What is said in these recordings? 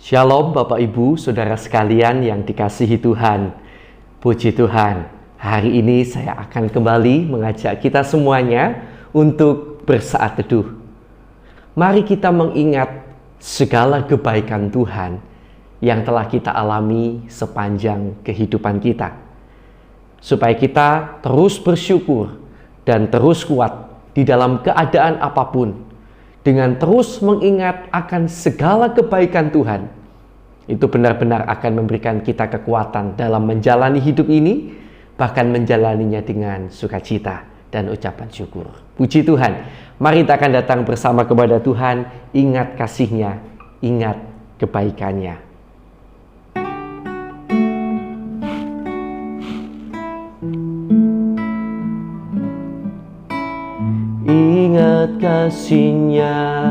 Shalom Bapak Ibu, Saudara sekalian yang dikasihi Tuhan. Puji Tuhan, hari ini saya akan kembali mengajak kita semuanya untuk bersaat teduh. Mari kita mengingat segala kebaikan Tuhan yang telah kita alami sepanjang kehidupan kita. Supaya kita terus bersyukur dan terus kuat di dalam keadaan apapun. Dengan terus mengingat akan segala kebaikan Tuhan, itu benar-benar akan memberikan kita kekuatan dalam menjalani hidup ini, bahkan menjalaninya dengan sukacita dan ucapan syukur. Puji Tuhan, mari kita akan datang bersama kepada Tuhan, ingat kasih-Nya, ingat kebaikannya. Ingat kasih-Nya,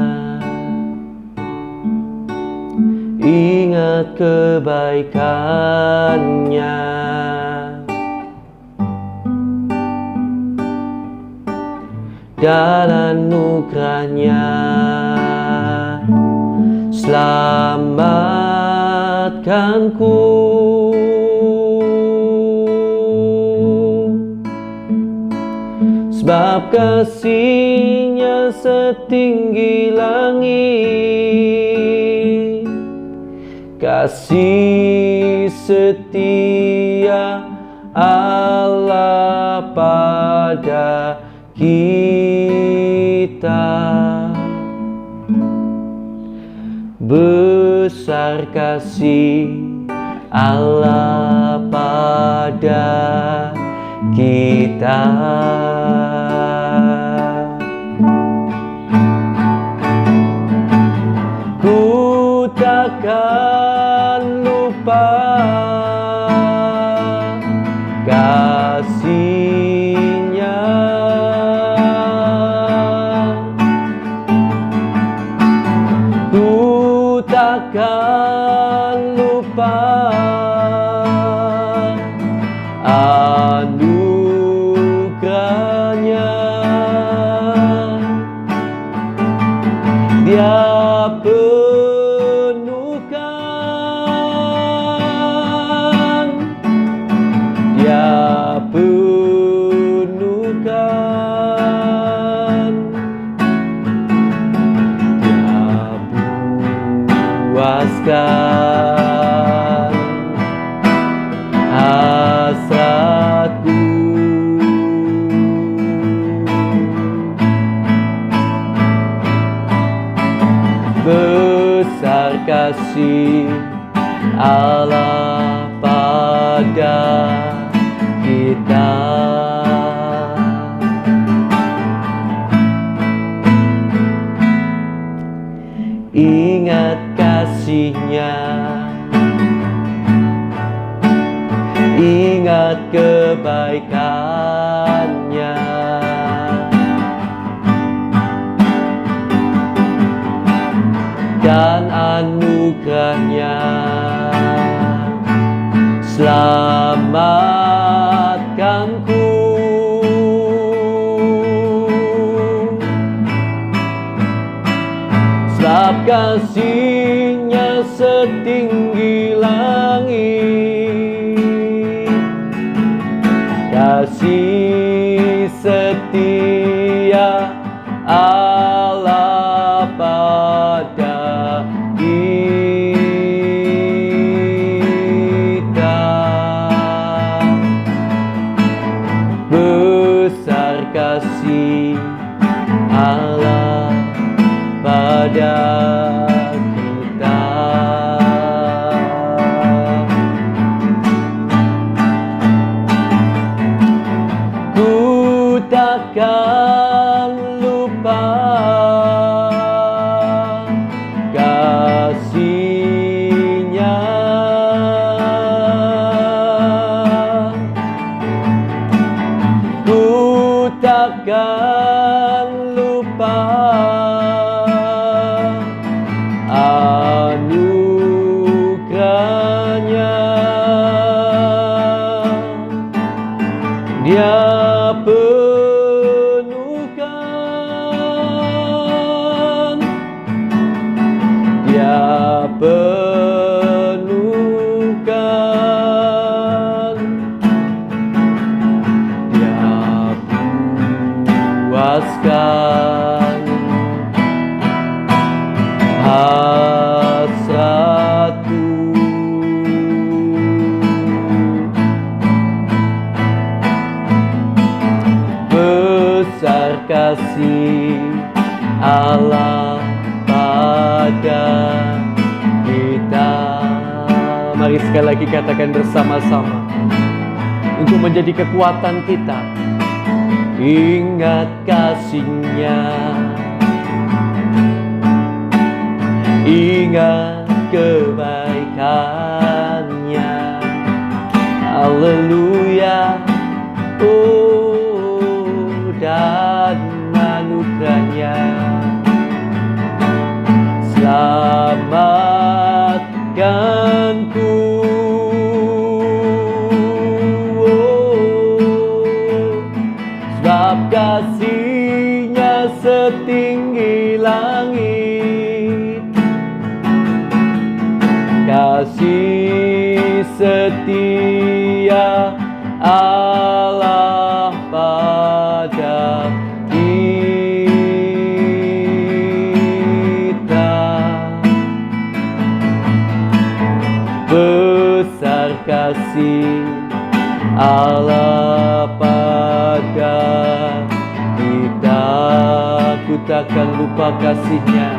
ingat kebaikannya, dan anugerahnya. Selamatkanku, sebab kasih-Nya setinggi langit, kasih setia Allah pada kita. Besar kasih Allah pada kita. Ku takkan lupa kasih-Nya, ku takkan lupa anugerahnya. Dia penuhkan, Dia penuhkan, Dia puaskan hasratku. Besar kasih Allah pada kita. Ingat kasih-Nya, ingat kebaikannya, dan anugerahnya. Selamatkanku, sebab kasih-Nya setinggi langit, kasih setia Allah pada kita. Besar kasih Allah pada kita. sekali lagi katakan bersama-sama. Untuk menjadi kekuatan kita. Ingat kasih-Nya, ingat kebaikan-Nya. Haleluya. Oh, dan anugerah-Nya. Selamatkanku, sebab kasih-Nya setinggi langit. Kasih setia Allah pada kita. Besar kasih Allah pada kita, ku takkan lupa kasih-Nya.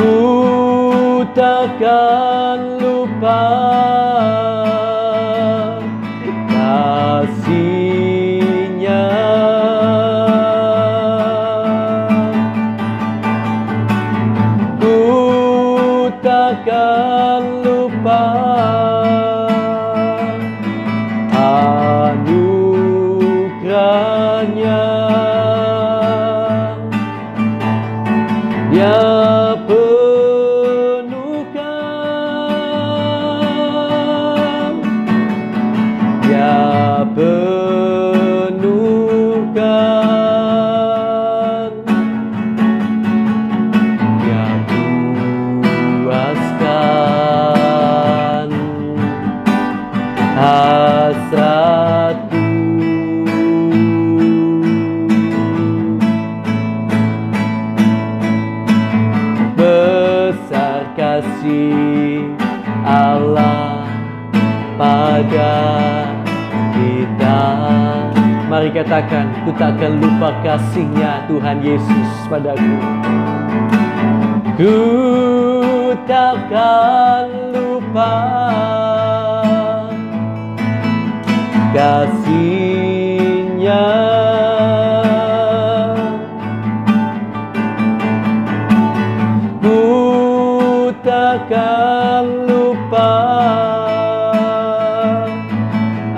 Ku takkan lupa kasih-Nya. Ku takkan lupa anugerah-Nya. Dia penuhkan, Dia penuhkan, Dia puaskan hasratku. Besar kasih Allah pada kita. Mari katakan, ku takkan lupa kasih-Nya Tuhan Yesus padaku. Ku takkan lupa kasih-Nya. Ku takkan lupa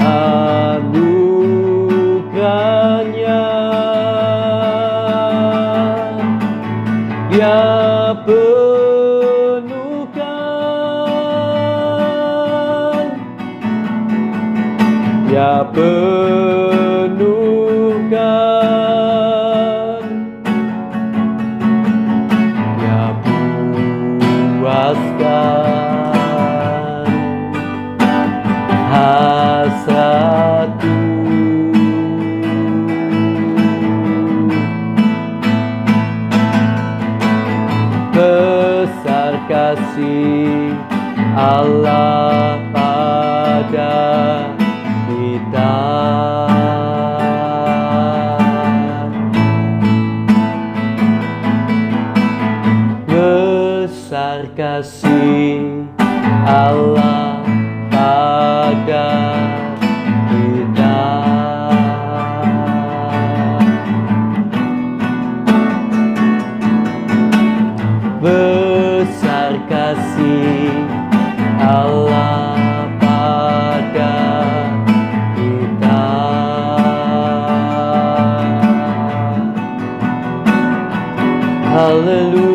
anugerah-Nya. Dia penuhkan, Dia penuhkan, Dia puaskan hasratku. Besar kasih Allah pada kita. Besar kasih Allah pada kita. Besar kasih Allah pada kita. Haleluya.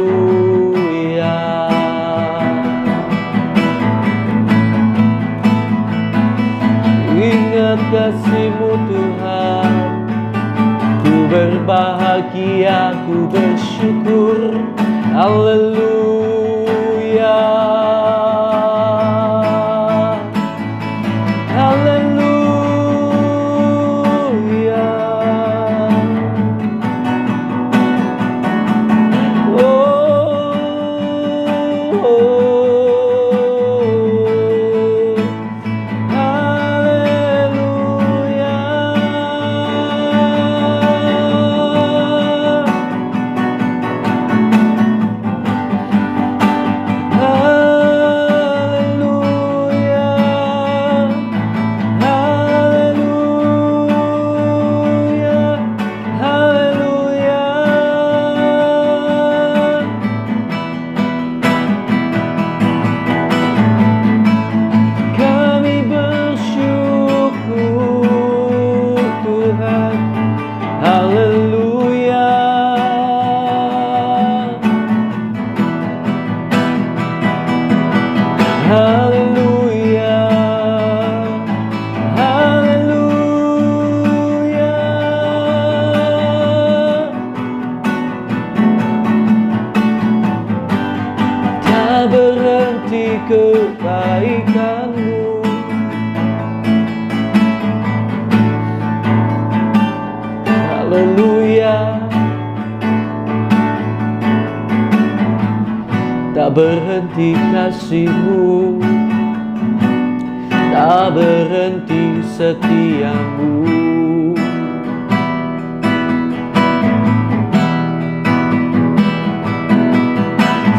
Ingat kasih-Mu Tuhan, ku berbahagia, ku bersyukur. Haleluya. Haleluya. berhenti kebaikan-Mu. Haleluya. Tak berhenti kasih-Mu, tak berhenti setia-Mu.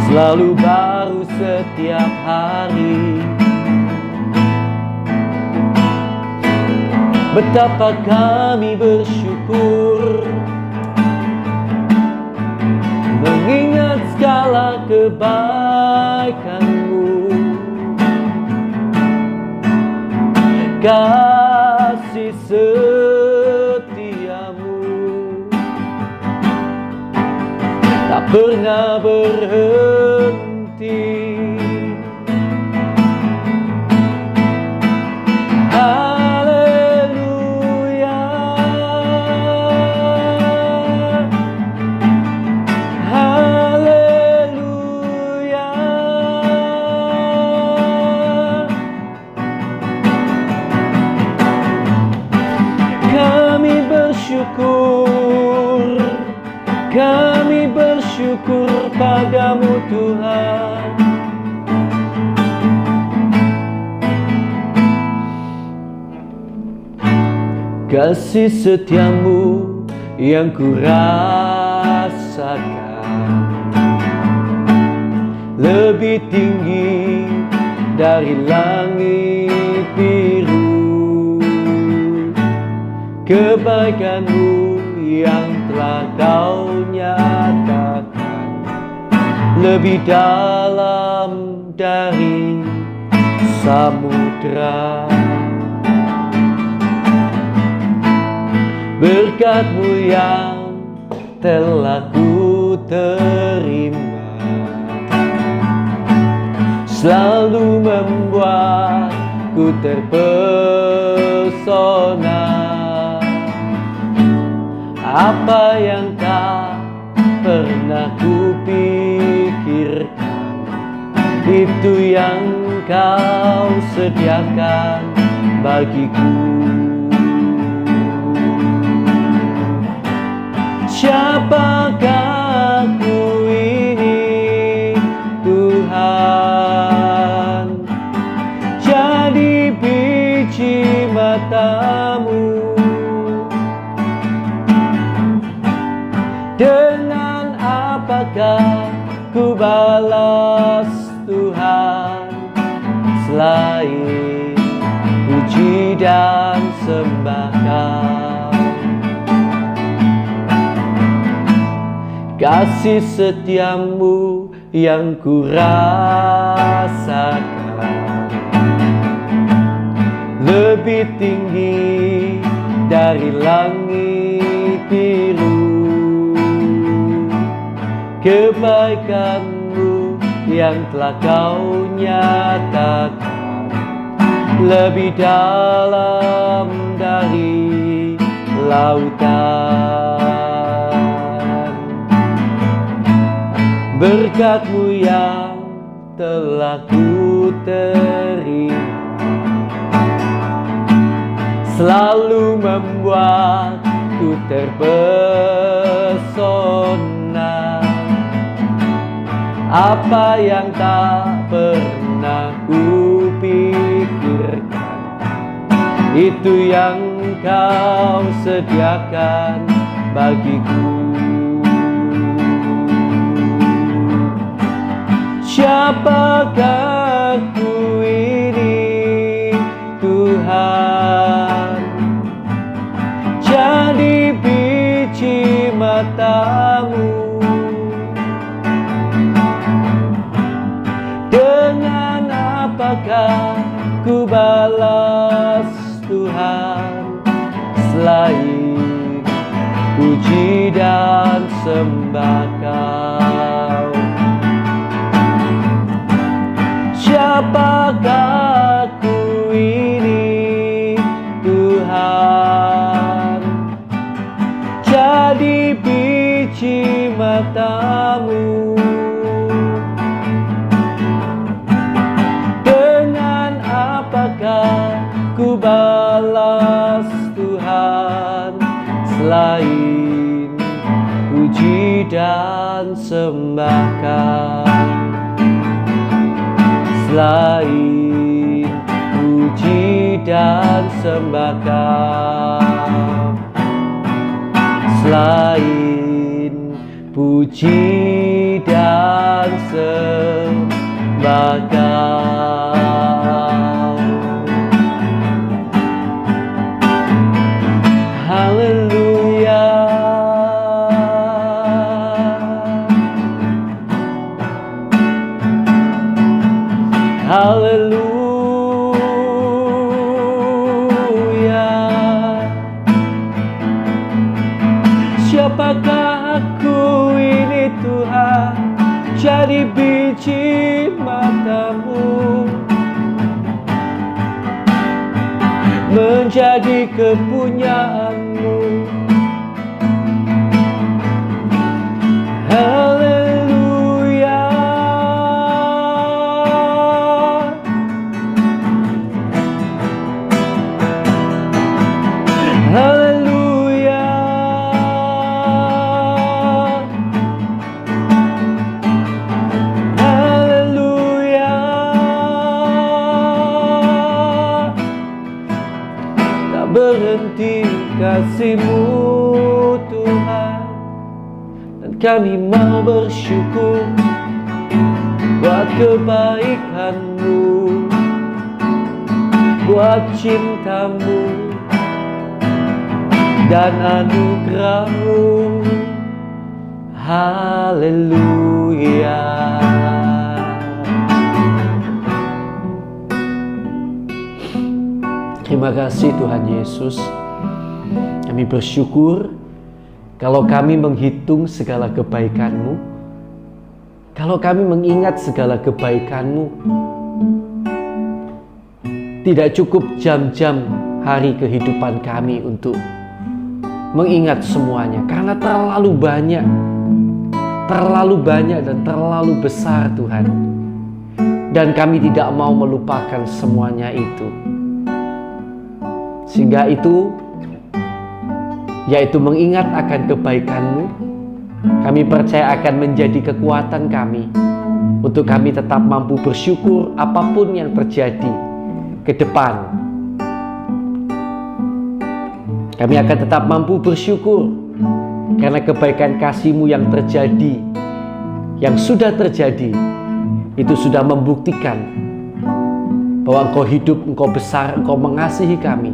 Selalu baru setiap hari. Betapa kami bersyukur mengingat segala kebaikan-Mu. Kasih setia-Mu tak pernah berhenti. Haleluya, haleluya. Kami bersyukur, kami bersyukur padamu Tuhan. Kasih setia-Mu yang ku rasakan lebih tinggi dari langit biru. Kebaikan-Mu yang telah Kau nyatakan lebih dalam dari samudra. Berkat-Mu yang telah ku terima selalu membuatku terpesona. Apa yang tak pernah ku pikirkan, itu yang Kau sediakan bagiku. Siapakah ku ini Tuhan, jadi biji mata-Mu. Dengan apakah ku balas Tuhan selain puji dan sembah Kau. Kasih setia-Mu yang ku rasakan lebih tinggi dari langit biru. Kebaikan-Mu yang telah Kau nyatakan lebih dalam dari lautan. Berkat-Mu yang telah ku terima selalu membuatku terpesona. Apa yang tak pernah ku pikirkan, itu yang Kau sediakan bagiku. Siapakah ku ini Tuhan, jadi biji mata-Mu. Dengan apakah ku balas Tuhan selain puji dan sembah Kau. Siapakah ku ini Tuhan, jadi biji mata-Mu. dan sembahkan, selain puji dan sembahkan, selain puji dan sembahkan. Haleluya, haleluya. Siapakah aku ini Tuhan, jadi biji matamu, menjadi kepunyaanmu. Haleluya, haleluya, haleluya. Tak berhenti kasih-Mu Tuhan, dan kami mau bersyukur buat kebaikan-Mu, buat cinta-Mu dan anugerah-Mu. Haleluya. Terima kasih Tuhan Yesus. Kami bersyukur kalau kami menghitung segala kebaikan-Mu, kalau kami mengingat segala kebaikan-Mu. Tidak cukup jam-jam hari kehidupan kami untuk mengingat semuanya, karena terlalu banyak dan terlalu besar Tuhan. Dan kami tidak mau melupakan semuanya itu. Sehingga itu, yaitu mengingat akan kebaikan-Mu, kami percaya akan menjadi kekuatan kami untuk kami tetap mampu bersyukur apapun yang terjadi ke depan. Kami akan tetap mampu bersyukur karena kebaikan kasih-Mu yang terjadi, yang sudah terjadi, itu sudah membuktikan bahwa Engkau hidup, Engkau besar, Engkau mengasihi kami,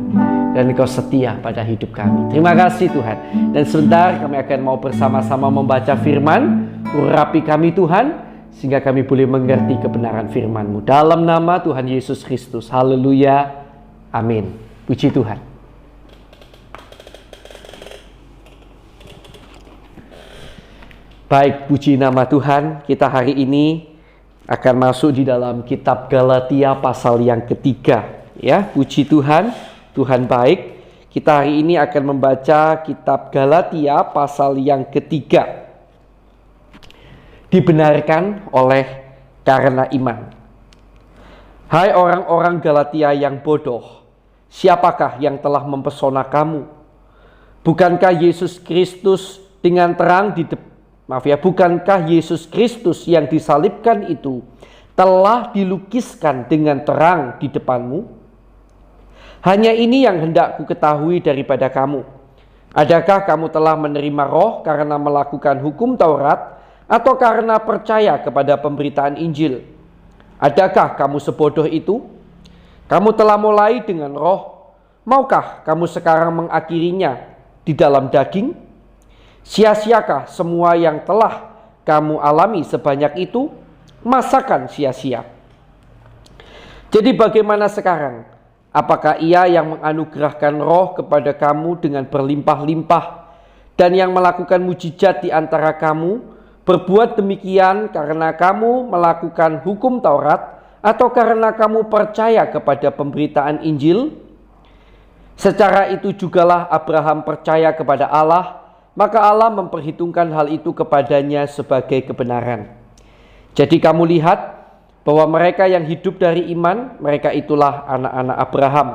dan Engkau setia pada hidup kami. Terima kasih Tuhan. Dan sebentar kami akan mau bersama-sama membaca firman. Urapi kami Tuhan, sehingga kami boleh mengerti kebenaran firman-Mu. Dalam nama Tuhan Yesus Kristus. Haleluya. Amin. Puji Tuhan. Baik, puji nama Tuhan. Kita hari ini akan masuk di dalam kitab Galatia pasal yang ketiga. Ya, puji Tuhan. Tuhan baik. Kita hari ini akan membaca kitab Galatia pasal yang ketiga. Dibenarkan oleh karena iman. Hai orang-orang Galatia yang bodoh, siapakah yang telah mempesona kamu? Bukankah Yesus Kristus dengan terang bukankah Yesus Kristus yang disalibkan itu telah dilukiskan dengan terang di depanmu? Hanya ini yang hendak ku ketahui daripada kamu. Adakah kamu telah menerima roh karena melakukan hukum Taurat, atau karena percaya kepada pemberitaan Injil? Adakah kamu sebodoh itu? Kamu telah mulai dengan roh, maukah kamu sekarang mengakhirinya di dalam daging? Sia-siakah semua yang telah kamu alami sebanyak itu? Masakan sia-sia? Jadi bagaimana sekarang? Apakah Ia yang menganugerahkan roh kepada kamu dengan berlimpah-limpah, dan yang melakukan mujizat di antara kamu berbuat demikian karena kamu melakukan hukum Taurat, atau karena kamu percaya kepada pemberitaan Injil? Secara itu jugalah Abraham percaya kepada Allah, maka Allah memperhitungkan hal itu kepadanya sebagai kebenaran. Jadi kamu lihat bahwa mereka yang hidup dari iman, mereka itulah anak-anak Abraham.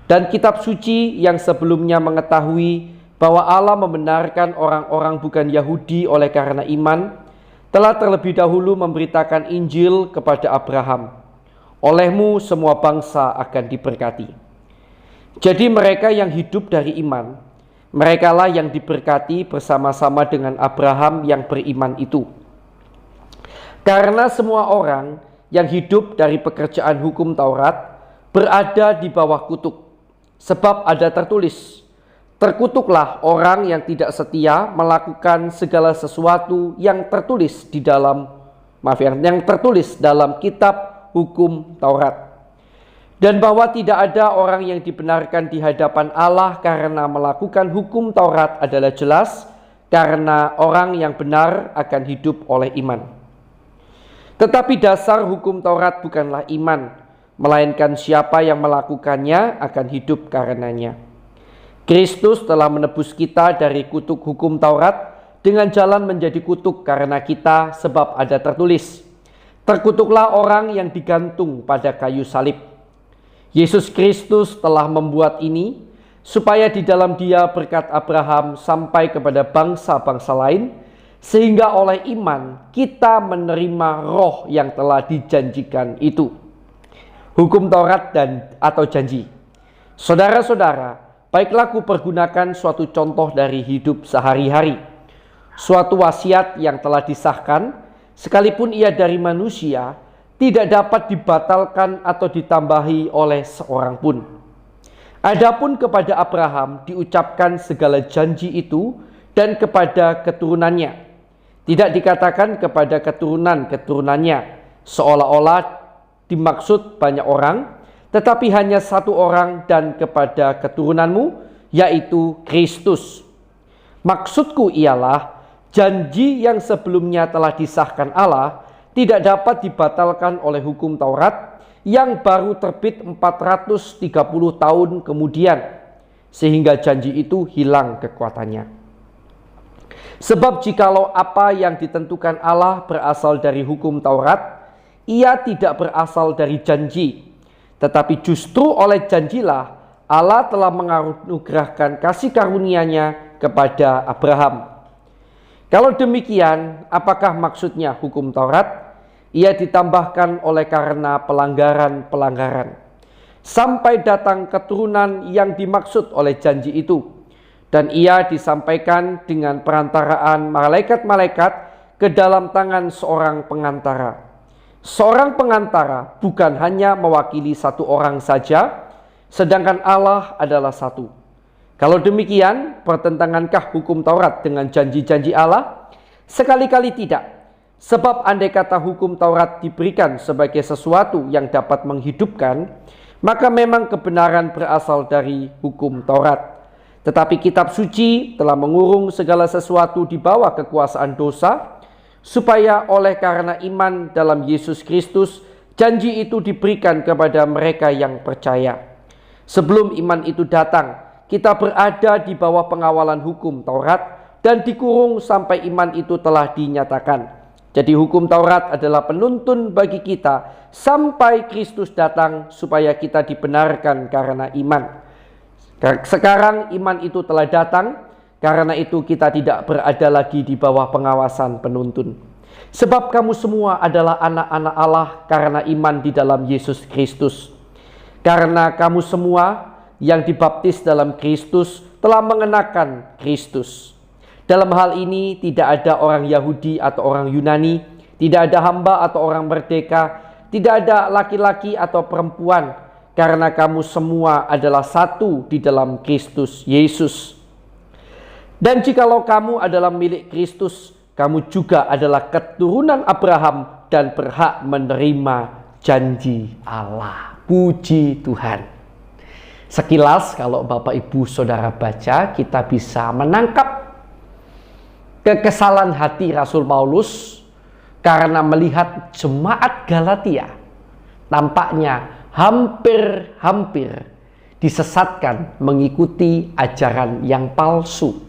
Dan kitab suci yang sebelumnya mengetahui bahwa Allah membenarkan orang-orang bukan Yahudi oleh karena iman, telah terlebih dahulu memberitakan Injil kepada Abraham. Olehmu semua bangsa akan diberkati. Jadi mereka yang hidup dari iman, merekalah yang diberkati bersama-sama dengan Abraham yang beriman itu. Karena semua orang yang hidup dari pekerjaan hukum Taurat berada di bawah kutuk. Sebab ada tertulis, terkutuklah orang yang tidak setia melakukan segala sesuatu yang tertulis dalam kitab hukum Taurat. Dan bahwa tidak ada orang yang dibenarkan di hadapan Allah karena melakukan hukum Taurat adalah jelas, karena orang yang benar akan hidup oleh iman. Tetapi dasar hukum Taurat bukanlah iman, melainkan siapa yang melakukannya akan hidup karenanya. Kristus telah menebus kita dari kutuk hukum Taurat dengan jalan menjadi kutuk karena kita, sebab ada tertulis, terkutuklah orang yang digantung pada kayu salib. Yesus Kristus telah membuat ini supaya di dalam Dia berkat Abraham sampai kepada bangsa-bangsa lain, sehingga oleh iman kita menerima roh yang telah dijanjikan itu. Hukum Taurat atau janji. Saudara-saudara, baiklah kupergunakan suatu contoh dari hidup sehari-hari. Suatu wasiat yang telah disahkan, sekalipun ia dari manusia, tidak dapat dibatalkan atau ditambahi oleh seorang pun. Adapun kepada Abraham diucapkan segala janji itu dan kepada keturunannya. Tidak dikatakan kepada keturunan-keturunannya, seolah-olah dimaksud banyak orang, tetapi hanya satu orang, dan kepada keturunanmu, yaitu Kristus. Maksudku ialah janji yang sebelumnya telah disahkan Allah tidak dapat dibatalkan oleh hukum Taurat yang baru terbit 430 tahun kemudian, sehingga janji itu hilang kekuatannya. Sebab jikalau apa yang ditentukan Allah berasal dari hukum Taurat, ia tidak berasal dari janji, tetapi justru oleh janjilah Allah telah menganugerahkan kasih karunia-Nya kepada Abraham. Kalau demikian, apakah maksudnya hukum Taurat? Ia ditambahkan oleh karena pelanggaran-pelanggaran, sampai datang keturunan yang dimaksud oleh janji itu, dan ia disampaikan dengan perantaraan malaikat-malaikat ke dalam tangan seorang pengantara. Seorang pengantara bukan hanya mewakili satu orang saja, sedangkan Allah adalah satu. Kalau demikian, pertentangankah hukum Taurat dengan janji-janji Allah? Sekali-kali tidak. Sebab andai kata hukum Taurat diberikan sebagai sesuatu yang dapat menghidupkan, maka memang kebenaran berasal dari hukum Taurat. Tetapi kitab suci telah mengurung segala sesuatu di bawah kekuasaan dosa, supaya oleh karena iman dalam Yesus Kristus, janji itu diberikan kepada mereka yang percaya. Sebelum iman itu datang, kita berada di bawah pengawalan hukum Taurat dan dikurung sampai iman itu telah dinyatakan. Jadi hukum Taurat adalah penuntun bagi kita sampai Kristus datang supaya kita dibenarkan karena iman. Sekarang iman itu telah datang, karena itu kita tidak berada lagi di bawah pengawasan penuntun. Sebab kamu semua adalah anak-anak Allah karena iman di dalam Yesus Kristus. Karena kamu semua yang dibaptis dalam Kristus telah mengenakan Kristus. Dalam hal ini tidak ada orang Yahudi atau orang Yunani, tidak ada hamba atau orang merdeka, tidak ada laki-laki atau perempuan, karena kamu semua adalah satu di dalam Kristus Yesus. Dan jikalau kamu adalah milik Kristus, kamu juga adalah keturunan Abraham dan berhak menerima janji Allah. Puji Tuhan. Sekilas kalau Bapak Ibu Saudara baca, kita bisa menangkap kekesalan hati Rasul Paulus karena melihat jemaat Galatia tampaknya hampir disesatkan mengikuti ajaran yang palsu.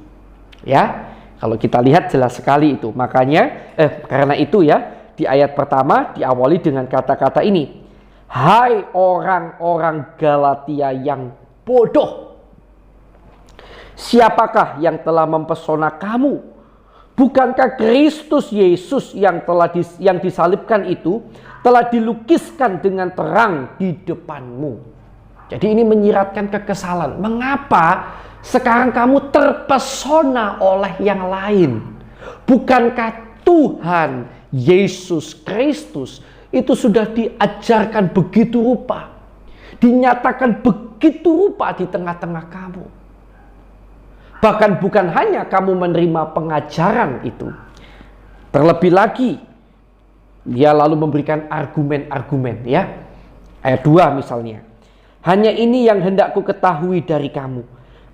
Ya, kalau kita lihat jelas sekali itu. Makanya karena itu ya, di ayat pertama diawali dengan kata-kata ini. Hai orang-orang Galatia yang bodoh. Siapakah yang telah mempesona kamu? Bukankah Kristus Yesus yang disalibkan itu telah dilukiskan dengan terang di depanmu? Jadi ini menyiratkan kekesalan. Mengapa sekarang kamu terpesona oleh yang lain? Bukankah Tuhan Yesus Kristus itu sudah diajarkan begitu rupa, dinyatakan begitu rupa di tengah-tengah kamu? Bahkan bukan hanya kamu menerima pengajaran itu. Terlebih lagi, dia lalu memberikan argumen-argumen, ya. Ayat 2 misalnya. Hanya ini yang hendak ku ketahui dari kamu.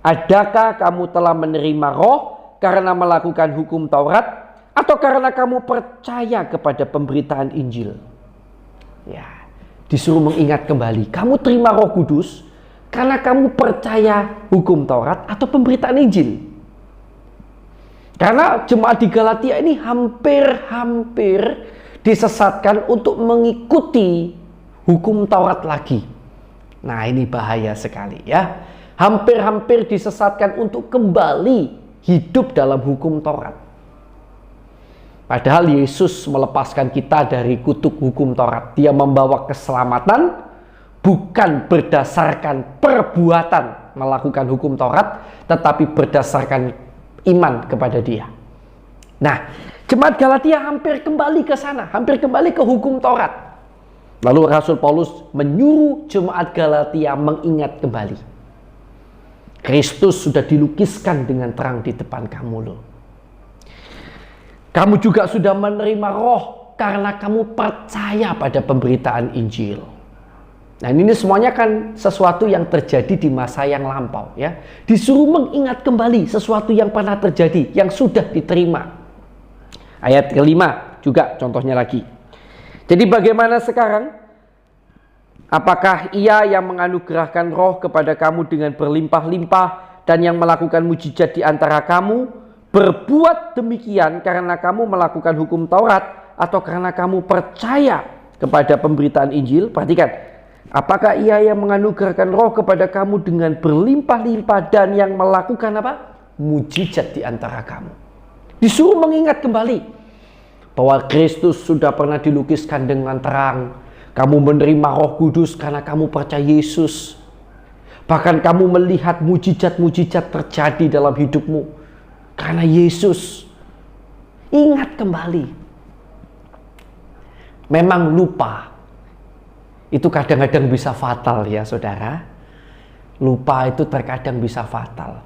Adakah kamu telah menerima roh karena melakukan hukum Taurat, atau karena kamu percaya kepada pemberitaan Injil? Ya, disuruh mengingat kembali. Kamu terima Roh Kudus karena kamu percaya hukum Taurat atau pemberitaan Injil? Karena jemaat di Galatia ini hampir disesatkan untuk mengikuti hukum Taurat lagi. Nah, ini bahaya sekali, ya. Hampir disesatkan untuk kembali hidup dalam hukum Taurat. Padahal Yesus melepaskan kita dari kutuk hukum Taurat. Dia membawa keselamatan bukan berdasarkan perbuatan melakukan hukum Taurat, tetapi berdasarkan iman kepada Dia. Nah, jemaat Galatia hampir kembali ke sana, hampir kembali ke hukum Taurat. Lalu Rasul Paulus menyuruh jemaat Galatia mengingat kembali. Kristus sudah dilukiskan dengan terang di depan kamu loh. Kamu juga sudah menerima roh karena kamu percaya pada pemberitaan Injil. Nah, ini semuanya kan sesuatu yang terjadi di masa yang lampau, ya. Disuruh mengingat kembali sesuatu yang pernah terjadi, yang sudah diterima. Ayat kelima juga contohnya lagi. Jadi bagaimana sekarang? Apakah Ia yang menganugerahkan roh kepada kamu dengan berlimpah-limpah dan yang melakukan mujizat di antara kamu berbuat demikian karena kamu melakukan hukum Taurat atau karena kamu percaya kepada pemberitaan Injil? Perhatikan, apakah Ia yang menganugerahkan roh kepada kamu dengan berlimpah-limpah dan yang melakukan apa? Mujizat di antara kamu. Disuruh mengingat kembali bahwa Kristus sudah pernah dilukiskan dengan terang. Kamu menerima Roh Kudus karena kamu percaya Yesus. Bahkan kamu melihat mujizat-mujizat terjadi dalam hidupmu karena Yesus. Ingat kembali. Memang lupa itu kadang-kadang bisa fatal, ya saudara. Lupa itu terkadang bisa fatal.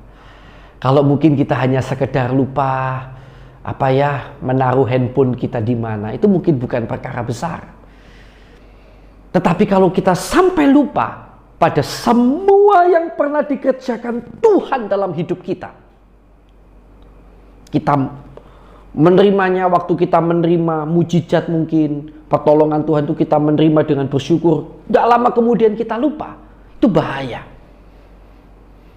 Kalau mungkin kita hanya sekedar lupa menaruh handphone kita di mana, itu mungkin bukan perkara besar. Tetapi kalau kita sampai lupa pada semua yang pernah dikerjakan Tuhan dalam hidup kita, kita menerimanya waktu kita menerima mujizat, mungkin pertolongan Tuhan itu kita menerima dengan bersyukur, tidak lama kemudian kita lupa, itu bahaya.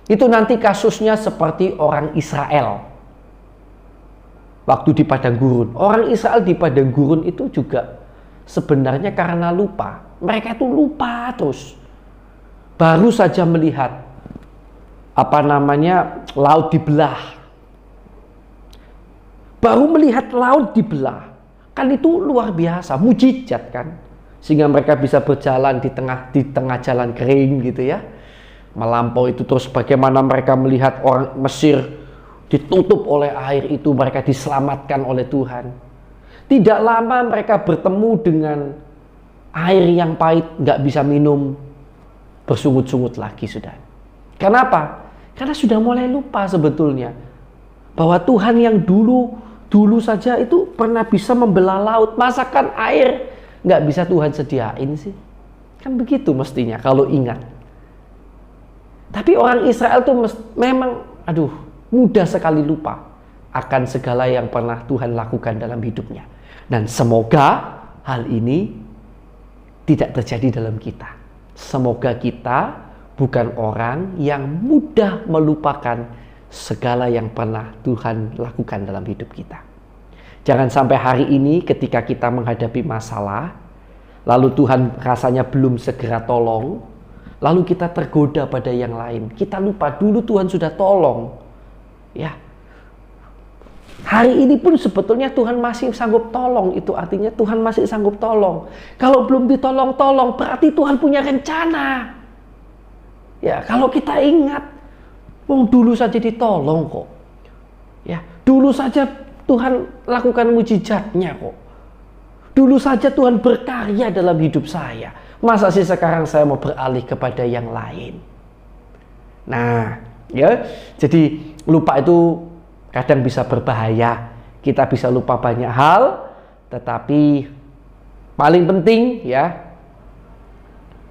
Itu nanti kasusnya seperti orang Israel waktu di padang gurun. Orang Israel di padang gurun itu juga sebenarnya karena lupa. Mereka itu lupa terus. Baru saja melihat laut dibelah. Baru melihat laut dibelah. Kan itu luar biasa, mujizat kan. Sehingga mereka bisa berjalan di tengah jalan kering gitu ya. Melampaui itu, terus bagaimana mereka melihat orang Mesir ditutup oleh air itu, mereka diselamatkan oleh Tuhan. Tidak lama mereka bertemu dengan air yang pahit, nggak bisa minum, bersungut-sungut lagi sudah. Kenapa? Karena sudah mulai lupa sebetulnya bahwa Tuhan yang dulu saja itu pernah bisa membelah laut. Masakan air nggak bisa Tuhan sediain sih? Kan begitu mestinya kalau ingat. Tapi orang Israel tuh memang mudah sekali lupa akan segala yang pernah Tuhan lakukan dalam hidupnya. Dan semoga hal ini tidak terjadi dalam kita. Semoga kita bukan orang yang mudah melupakan segala yang pernah Tuhan lakukan dalam hidup kita. Jangan sampai hari ini ketika kita menghadapi masalah, lalu Tuhan rasanya belum segera tolong, lalu kita tergoda pada yang lain. Kita lupa dulu Tuhan sudah tolong. Ya. Hari ini pun sebetulnya Tuhan masih sanggup tolong. Itu artinya Tuhan masih sanggup tolong. Kalau belum ditolong-tolong, berarti Tuhan punya rencana. Ya, kalau kita ingat, dulu saja ditolong kok. Ya, dulu saja Tuhan lakukan mujizatnya kok. Dulu saja Tuhan berkarya dalam hidup saya. Masa sih sekarang saya mau beralih kepada yang lain? Nah, ya, jadi lupa itu kadang bisa berbahaya. Kita bisa lupa banyak hal, tetapi paling penting ya,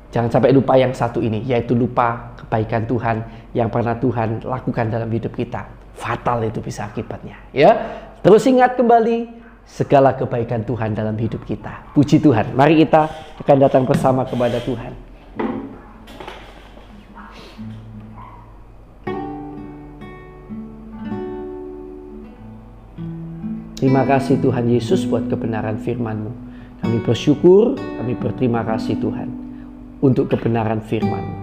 jangan sampai lupa yang satu ini, yaitu lupa kebaikan Tuhan yang pernah Tuhan lakukan dalam hidup kita. Fatal itu bisa akibatnya. Ya, terus ingat kembali segala kebaikan Tuhan dalam hidup kita. Puji Tuhan. Mari kita akan datang bersama kepada Tuhan. Terima kasih Tuhan Yesus buat kebenaran firman-Mu. Kami bersyukur, kami berterima kasih Tuhan untuk kebenaran firman-Mu.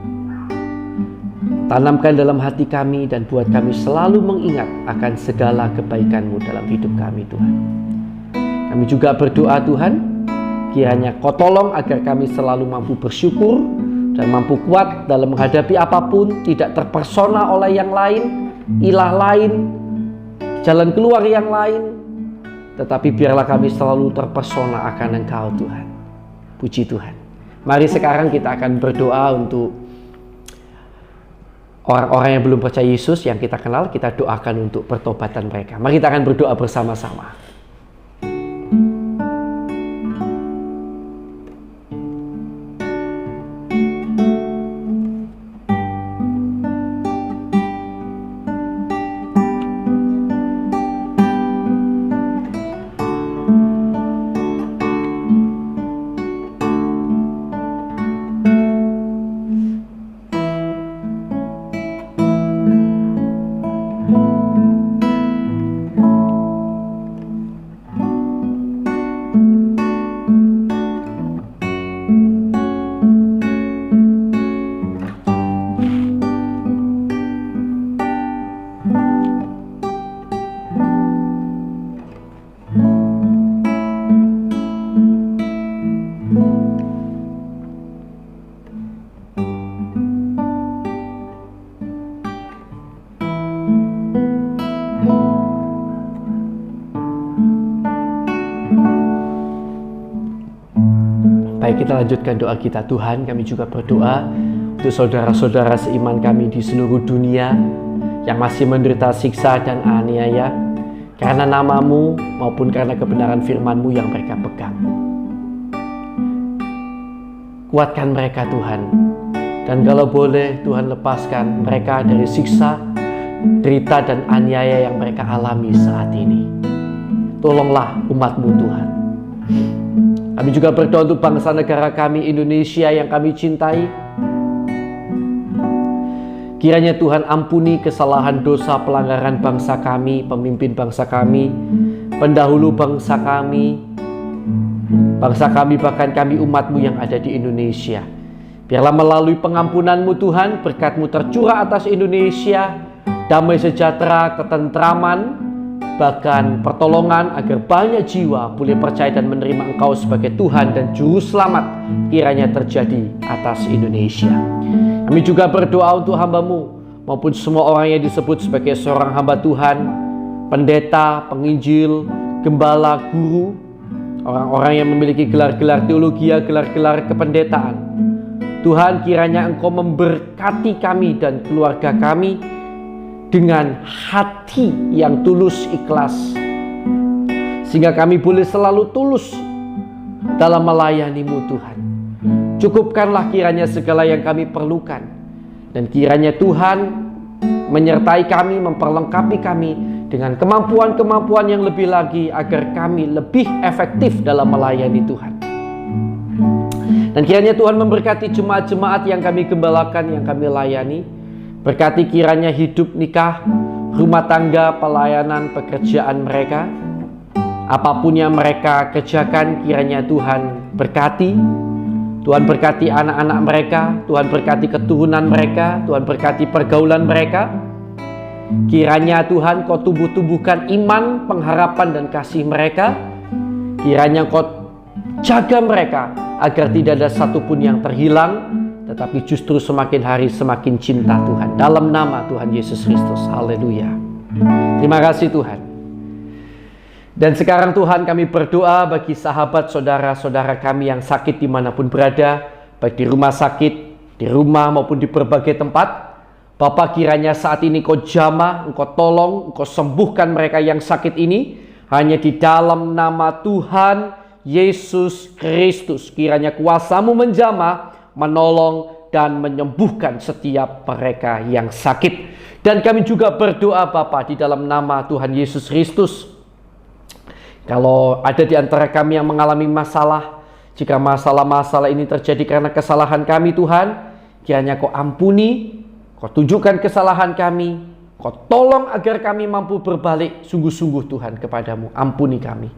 Tanamkan dalam hati kami dan buat kami selalu mengingat akan segala kebaikan-Mu dalam hidup kami Tuhan. Kami juga berdoa Tuhan, kiranya Kau tolong agar kami selalu mampu bersyukur dan mampu kuat dalam menghadapi apapun, tidak terpersona oleh yang lain, ilah lain, jalan keluar yang lain, tetapi biarlah kami selalu terpesona akan Engkau Tuhan. Puji Tuhan. Mari sekarang kita akan berdoa untuk orang-orang yang belum percaya Yesus yang kita kenal, kita doakan untuk pertobatan mereka. Mari kita akan berdoa bersama-sama. Baik, kita lanjutkan doa kita. Tuhan, kami juga berdoa untuk saudara-saudara seiman kami di seluruh dunia yang masih menderita siksa dan aniaya karena nama-Mu maupun karena kebenaran firman-Mu yang mereka pegang. Kuatkan mereka Tuhan, dan kalau boleh Tuhan lepaskan mereka dari siksa, derita dan aniaya yang mereka alami saat ini. Tolonglah umat-Mu Tuhan. Kami juga berdoa untuk bangsa negara kami Indonesia yang kami cintai. Kiranya Tuhan ampuni kesalahan dosa pelanggaran bangsa kami, pemimpin bangsa kami, pendahulu bangsa kami, bahkan kami umat-Mu yang ada di Indonesia. Biarlah melalui pengampunan-Mu Tuhan, berkat-Mu tercurah atas Indonesia, damai sejahtera, ketentraman, bahkan pertolongan agar banyak jiwa boleh percaya dan menerima Engkau sebagai Tuhan dan Juru Selamat kiranya terjadi atas Indonesia. Kami juga berdoa untuk hamba-Mu maupun semua orang yang disebut sebagai seorang hamba Tuhan, pendeta, penginjil, gembala, guru, orang-orang yang memiliki gelar-gelar teologi, gelar-gelar kependetaan. Tuhan, kiranya Engkau memberkati kami dan keluarga kami dengan hati yang tulus ikhlas, sehingga kami boleh selalu tulus dalam melayani-Mu Tuhan. Cukupkanlah kiranya segala yang kami perlukan, dan kiranya Tuhan menyertai kami, memperlengkapi kami dengan kemampuan-kemampuan yang lebih lagi agar kami lebih efektif dalam melayani Tuhan. Dan kiranya Tuhan memberkati jemaat-jemaat yang kami gembalakan, yang kami layani. Berkati kiranya hidup, nikah, rumah tangga, pelayanan, pekerjaan mereka. Apapun yang mereka kerjakan, kiranya Tuhan berkati. Tuhan berkati anak-anak mereka, Tuhan berkati keturunan mereka, Tuhan berkati pergaulan mereka. Kiranya Tuhan Kau tumbuh-tumbuhkan iman, pengharapan dan kasih mereka. Kiranya Kau jaga mereka agar tidak ada satupun yang terhilang, tetapi justru semakin hari semakin cinta Tuhan. Dalam nama Tuhan Yesus Kristus. Haleluya. Terima kasih Tuhan. Dan sekarang Tuhan, kami berdoa bagi sahabat saudara-saudara kami yang sakit dimanapun berada, baik di rumah sakit, di rumah maupun di berbagai tempat. Bapa, kiranya saat ini Kau jamah, Engkau tolong, Engkau sembuhkan mereka yang sakit ini. Hanya di dalam nama Tuhan Yesus Kristus. Kiranya kuasa-Mu menjamah, menolong dan menyembuhkan setiap mereka yang sakit. Dan kami juga berdoa Bapa di dalam nama Tuhan Yesus Kristus. Kalau ada di antara kami yang mengalami masalah, jika masalah-masalah ini terjadi karena kesalahan kami Tuhan, kiranya Kau ampuni, Kau tunjukkan kesalahan kami, Kau tolong agar kami mampu berbalik sungguh-sungguh Tuhan kepadamu. Ampuni kami.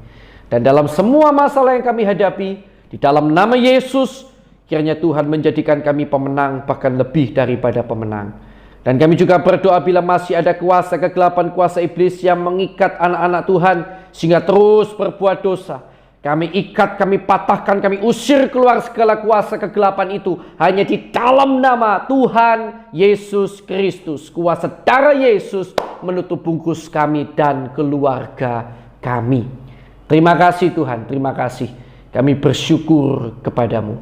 Dan dalam semua masalah yang kami hadapi, di dalam nama Yesus, kiranya Tuhan menjadikan kami pemenang, bahkan lebih daripada pemenang. Dan kami juga berdoa bila masih ada kuasa kegelapan, kuasa iblis yang mengikat anak-anak Tuhan sehingga terus berbuat dosa. Kami ikat, kami patahkan, kami usir keluar segala kuasa kegelapan itu. Hanya di dalam nama Tuhan Yesus Kristus. Kuasa darah Yesus menutup bungkus kami dan keluarga kami. Terima kasih Tuhan, terima kasih. Kami bersyukur kepadamu.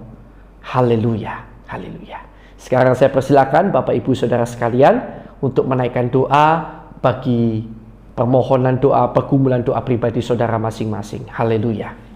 Haleluya, haleluya. Sekarang saya persilakan Bapak Ibu Saudara sekalian untuk menaikkan doa bagi permohonan doa, pergumulan doa pribadi saudara masing-masing. Haleluya.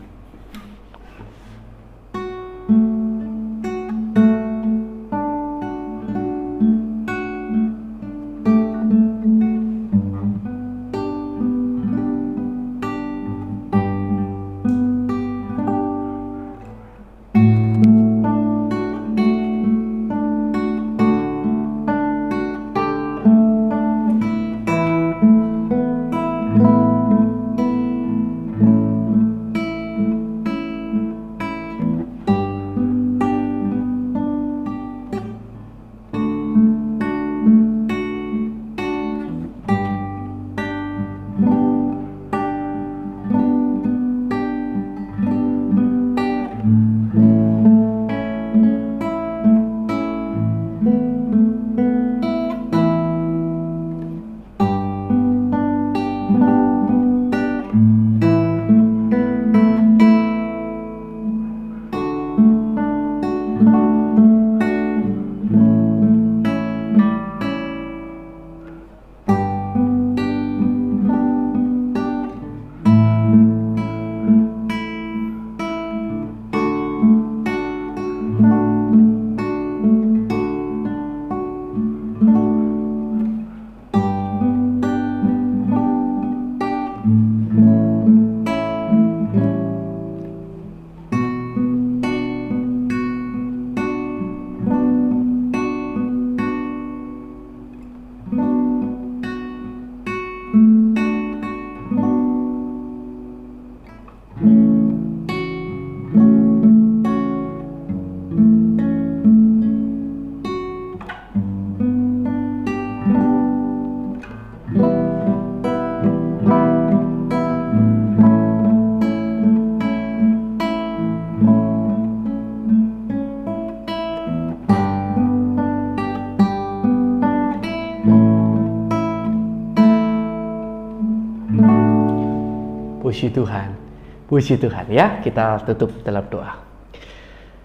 Puji Tuhan ya, kita tutup dalam doa.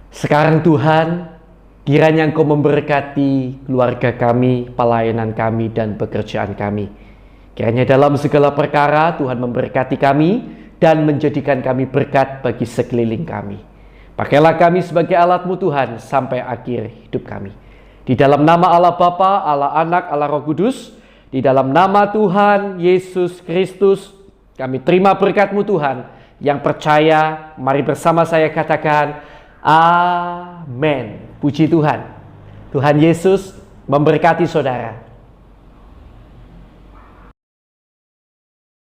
Sekarang Tuhan, kiranya Engkau memberkati keluarga kami, pelayanan kami dan pekerjaan kami. Kiranya dalam segala perkara Tuhan memberkati kami dan menjadikan kami berkat bagi sekeliling kami. Pakailah kami sebagai alat-Mu Tuhan sampai akhir hidup kami. Di dalam nama Allah Bapa, Allah Anak, Allah Roh Kudus, di dalam nama Tuhan Yesus Kristus, kami terima berkat-Mu Tuhan. Yang percaya, mari bersama saya katakan, amin. Puji Tuhan. Tuhan Yesus memberkati saudara.